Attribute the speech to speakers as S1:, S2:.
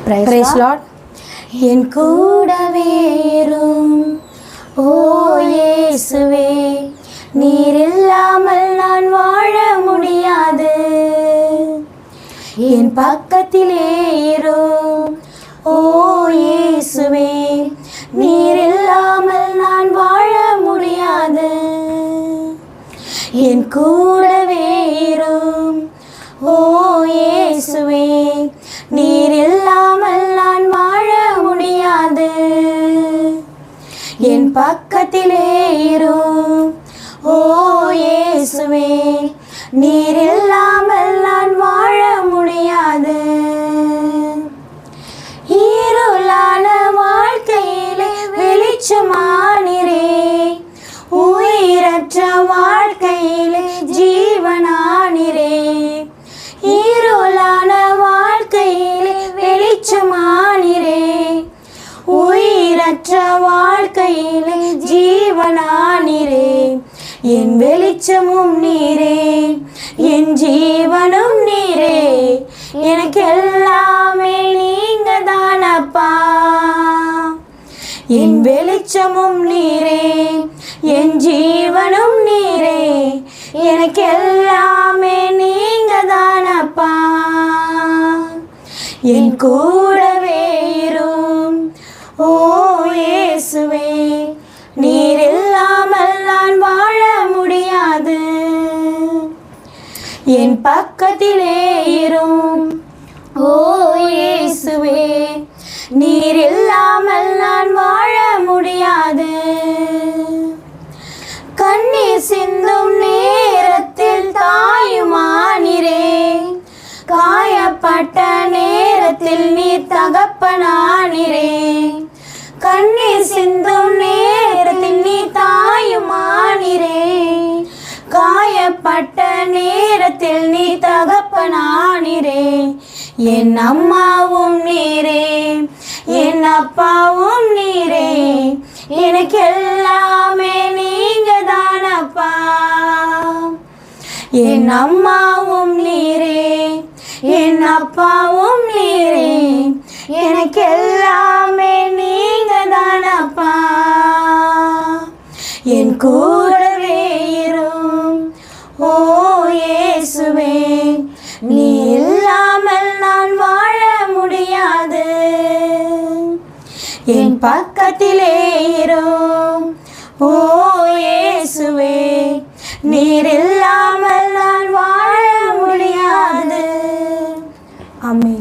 S1: Praise Lord. என் கூடவே இரும் ஓ இயேசுவே, நீர் இல்லாமல் நான் வாழ முடியாது. என் பக்கத்திலே இரும் ஓ இயேசுவே, நீர் இல்லாமல் நான் வாழ முடியாது. என் கூடவே இரும் ஓ இயேசுவே, நீர் இல்லாமல் நான் வாழ முடியாது. என் பக்கத்திலே இரும் ஓ இயேசுவே, நீர் இல்லாமல் நான் வாழ முடியாது. இருளான வாழ்க்கையிலே வெளிச்சமானிரே, உயிரற்ற வாழ்க்கையிலே ஜீவனானிரே. இருளான வாழ்க்கையிலே வெளிச்சமானிரே, உயிரற்ற வாழ்க்கையிலே ஜீவனானிரே. என் வெளிச்சமும் நீரே, என் ஜீவனும் நீரே, எனக்கு எல்லாமே நீங்க தானப்பா. என் வெளிச்சமும் நீரே, என் ஜீவனும் நீரே, எனக்கு எல்லாமே நீங்க தானப்பா. என் கூடவே இரும் ஓ இயேசுவே, நீர் இல்லாமல் நான் வாழ முடியாது. என் பக்கத்திலே இரும் ஓ இயேசுவே, நீர் இல்லாமல் நான் வாழ முடியாது. கண்ணீர் சிந்தும் நேரத்தில் தாயுமானிரே, காயப்பட்ட நேரத்தில் நீ தகப்பனானிரே. கண்ணீர் சிந்தும் நேரத்தில் நீ தாயுமானிரே, காயப்பட்ட நேரத்தில் நீ தகப்பனானிரே. என் அம்மாவும் நீரே, என் அப்பாவும் நீரே, எனக்கு எல்லாமே நீங்க தானப்பா. என் அம்மாவும் நீரே, என் அப்பாவும் நீரே, எனக்கு எல்லாமே நீங்க தானப்பா. என் கூடவே இரும் ஓ இயேசுவே, நீ இல்லாமல் நான் வாழ முடியாது. என் பக்கத்திலே இரும் ஓ இயேசுவே, நீர் இல்லாமல் நான் வாழ முடியாது. ஆமென்.